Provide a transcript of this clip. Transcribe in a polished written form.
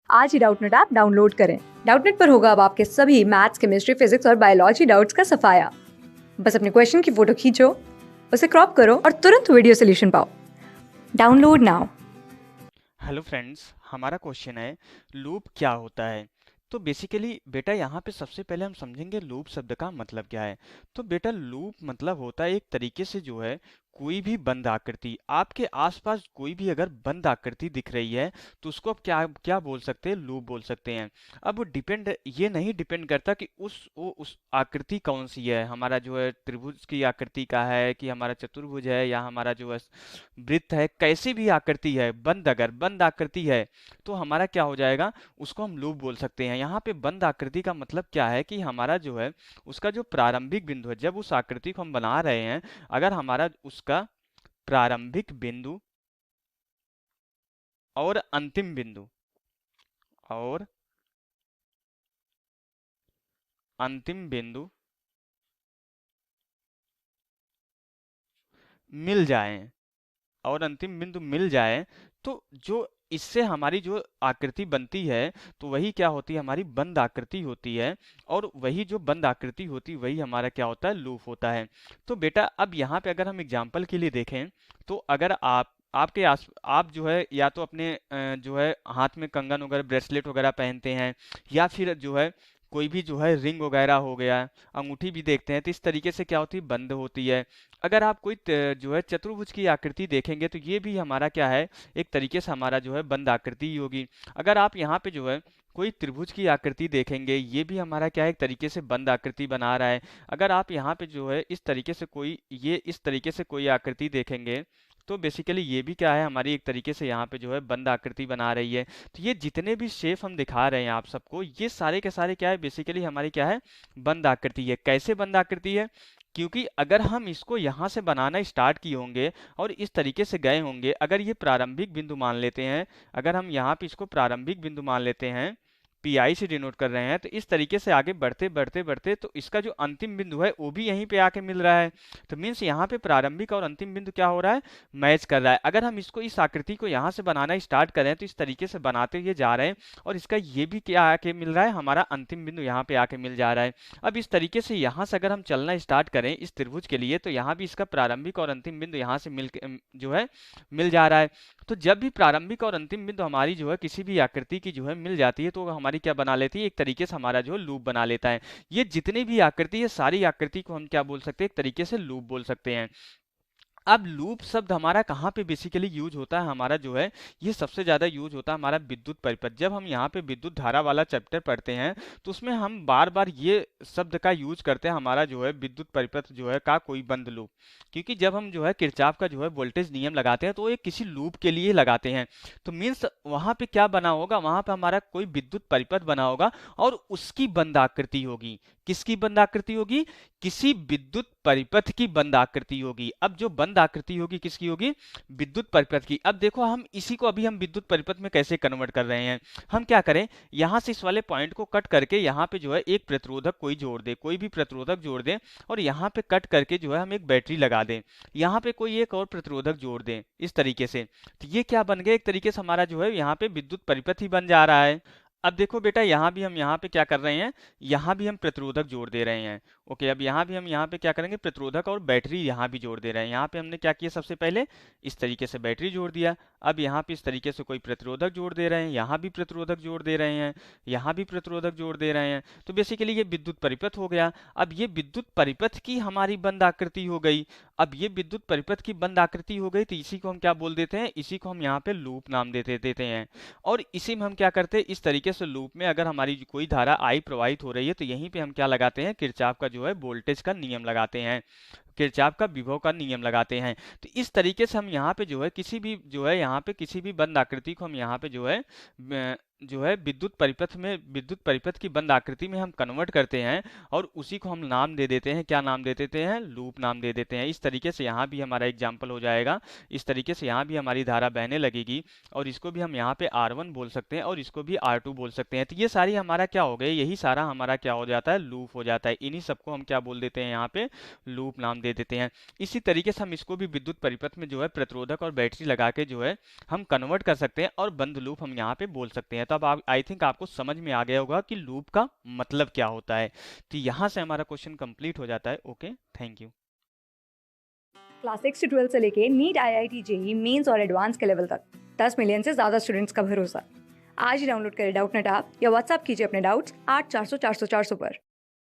आज ही Doubtnut app download करें। Doubtnut पर होगा अब आपके सभी मैथ्स, केमिस्ट्री, फिजिक्स और बायोलॉजी डाउट्स का सफाया। बस अपने क्वेश्चन की फोटो खींचो, उसे क्रॉप करो और तुरंत वीडियो सोल्यूशन पाओ। Download now. हेलो फ्रेंड्स, हमारा क्वेश्चन है लूप क्या होता है। तो बेसिकली बेटा यहाँ पे सबसे पहले हम समझेंगे लूप शब्द का मतलब क्या है। तो बेटा लूप मतलब होता है एक तरीके से जो है कोई भी बंद आकृति, आपके आसपास कोई भी अगर बंद आकृति दिख रही है तो उसको आप क्या क्या बोल सकते हैं, लूप बोल सकते हैं। अब ये नहीं डिपेंड करता कि उस आकृति कौन सी है, हमारा जो है त्रिभुज की आकृति का है कि हमारा चतुर्भुज है या हमारा जो है वृत्त है, कैसी भी आकृति है, अगर बंद आकृति है तो हमारा क्या हो जाएगा, उसको हम लूप बोल सकते हैं। यहाँ पे बंद आकृति का मतलब क्या है कि हमारा जो है उसका जो प्रारंभिक बिंदु है, जब उस आकृति को हम बना रहे हैं, अगर हमारा उसका प्रारंभिक बिंदु और अंतिम बिंदु और अंतिम बिंदु मिल जाएं अंतिम बिंदु मिल जाए तो जो इससे हमारी जो आकृति बनती है तो वही क्या होती है, हमारी बंद आकृति होती है। और वही जो बंद आकृति होती है वही हमारा क्या होता है, लूप होता है। तो बेटा अब यहाँ पे अगर हम एग्जाम्पल के लिए देखें तो अगर आप जो है या तो अपने जो है हाथ में कंगन वगैरह ब्रेसलेट वगैरह पहनते हैं, या फिर जो है कोई भी जो है रिंग वगैरह हो गया, अंगूठी भी देखते हैं, तो इस तरीके से क्या होती है, बंद होती है। अगर आप कोई जो है चतुर्भुज की आकृति देखेंगे तो ये भी हमारा क्या है, एक तरीके से हमारा जो है बंद आकृति ही होगी। अगर आप यहाँ पे जो है कोई त्रिभुज की आकृति देखेंगे, ये भी हमारा क्या है, एक तरीके से बंद आकृति बना रहा है। अगर आप यहाँ पे जो है इस तरीके से कोई आकृति देखेंगे तो बेसिकली ये भी क्या है, हमारी एक तरीके से यहाँ पे जो है बंद आकृति बना रही है। तो ये जितने भी शेप हम दिखा रहे हैं आप सबको, ये सारे के सारे क्या है, बेसिकली हमारी क्या है, बंद आकृति है। कैसे बंद आकृति है, क्योंकि अगर हम इसको यहाँ से बनाना स्टार्ट किए होंगे और इस तरीके से गए होंगे, अगर ये प्रारंभिक बिंदु मान लेते हैं, अगर हम यहाँ पे इसको प्रारंभिक बिंदु मान लेते हैं, पीआई से डिनोट कर रहे हैं, तो इस तरीके से आगे बढ़ते बढ़ते बढ़ते तो इसका जो अंतिम बिंदु है वो भी यहीं पे आके मिल रहा है। तो मीन्स यहाँ पे प्रारंभिक और अंतिम बिंदु क्या हो रहा है, मैच कर रहा है। अगर हम इसको इस आकृति को यहाँ से बनाना स्टार्ट करें तो इस तरीके से बनाते हुए जा रहे हैं और इसका ये भी क्या आके मिल रहा है, हमारा अंतिम बिंदु यहाँ पे आके मिल जा रहा है। अब इस तरीके से यहाँ से अगर हम चलना स्टार्ट करें इस त्रिभुज के लिए, तो यहाँ भी इसका प्रारंभिक और अंतिम बिंदु यहाँ से जो है मिल जा रहा है। तो जब भी प्रारंभिक और अंतिम बिंदु हमारी जो है किसी भी आकृति की जो है मिल जाती है तो वो हमारी क्या बना लेती है, एक तरीके से हमारा जो है लूप बना लेता है। ये जितनी भी आकृति है, सारी आकृति को हम क्या बोल सकते हैं, एक तरीके से लूप बोल सकते हैं। अब लूप शब्द हमारा कहाँ पे बेसिकली यूज होता है, हमारा जो है ये सबसे ज्यादा यूज होता है हमारा विद्युत परिपथ। जब हम यहाँ पे विद्युत धारा वाला चैप्टर पढ़ते हैं तो उसमें हम बार बार ये शब्द का यूज करते हैं, हमारा जो है विद्युत परिपथ जो है का कोई बंद लूप। क्योंकि जब हम जो है किरचॉफ का जो है वोल्टेज नियम लगाते हैं तो वो एक किसी लूप के लिए लगाते हैं। तो मीन्स वहां पे क्या बना होगा, वहां पे हमारा कोई विद्युत परिपथ बना होगा और उसकी बंद आकृति होगी। किसकी बंद आकृति होगी, किसी विद्युत परिपथ की बंद आकृति होगी। अब जो बंद आकृति होगी किसकी होगी, विद्युत परिपथ की। अब देखो हम इसी को अभी हम विद्युत परिपथ में कैसे कन्वर्ट कर रहे हैं, हम क्या करें, यहां से इस वाले पॉइंट को कट करके यहाँ पे जो है एक प्रतिरोधक कोई जोड़ दे, कोई भी प्रतिरोधक जोड़ दे, और यहाँ पे कट करके जो है हम एक बैटरी लगा दें, यहाँ पे कोई एक और प्रतिरोधक जोड़ दें इस तरीके से। तो ये क्या बन गया, एक तरीके से हमारा जो है यहाँ पे विद्युत परिपथ ही बन जा रहा है। अब देखो बेटा यहाँ भी हम यहाँ पे क्या कर रहे हैं, यहाँ भी हम प्रतिरोधक जोड़ दे रहे हैं। ओके, अब यहाँ भी हम यहाँ पे क्या करेंगे, प्रतिरोधक और बैटरी यहाँ भी जोड़ दे रहे हैं। यहाँ पे हमने क्या किया, सबसे पहले इस तरीके से बैटरी जोड़ दिया, अब यहाँ पे इस तरीके से कोई प्रतिरोधक जोड़ दे रहे हैं, यहाँ भी प्रतिरोधक जोड़ दे रहे हैं, यहाँ भी प्रतिरोधक जोड़ दे रहे हैं। तो बेसिकली ये विद्युत परिपथ हो गया। अब ये विद्युत परिपथ की हमारी बंद आकृति हो गई। अब ये विद्युत परिपथ की बंद आकृति हो गई तो इसी को हम क्या बोल देते हैं, इसी को हम यहाँ पे लूप नाम देते हैं। और इसी में हम क्या करते हैं, इस तरीके से लूप में अगर हमारी कोई धारा आई प्रवाहित हो रही है तो यहीं पे हम क्या लगाते हैं, किरचॉफ का जो है वोल्टेज का नियम लगाते हैं, किरचॉफ का विभव का नियम लगाते हैं। तो इस तरीके से हम यहाँ पे जो है किसी भी जो है यहाँ पे किसी भी बंद आकृति को हम यहाँ पे जो है विद्युत परिपथ की बंद आकृति में हम कन्वर्ट करते हैं और उसी को हम नाम दे देते हैं, क्या नाम दे देते हैं, लूप नाम दे देते हैं। इस तरीके से यहाँ भी हमारा एग्जाम्पल हो जाएगा, इस तरीके से यहाँ भी हमारी धारा बहने लगेगी और इसको भी हम यहाँ पे R1 बोल सकते हैं और इसको भी R2 बोल सकते हैं। तो ये सारी हमारा क्या हो गया, यही सारा हमारा क्या हो जाता है, लूप हो जाता है। इन्हीं सबको हम क्या बोल देते हैं, यहाँ पे लूप नाम दे देते हैं। इसी तरीके से हम इसको भी विद्युत परिपथ में जो है प्रतिरोधक और बैटरी लगा के जो है हम कन्वर्ट कर सकते हैं और बंद लूप हम यहाँ पे बोल सकते हैं। तो अब आप आई थिंक आपको समझ में आ गया होगा कि लूप का मतलब क्या होता है। तो यहाँ से हमारा क्वेश्चन कंप्लीट हो जाता है। Okay, thank you. क्लास 6 से 12 से लेके नीट, IIT, जेई मेंस और एडवांस के लेवल तक 10 मिलियन से ज्यादा स्टूडेंट्स का भरोसा। आज ही डाउनलोड करें डाउटनेट ऐप या व्हाट्सएप कीजिए अपने डाउट्स 8400 400 400 पर।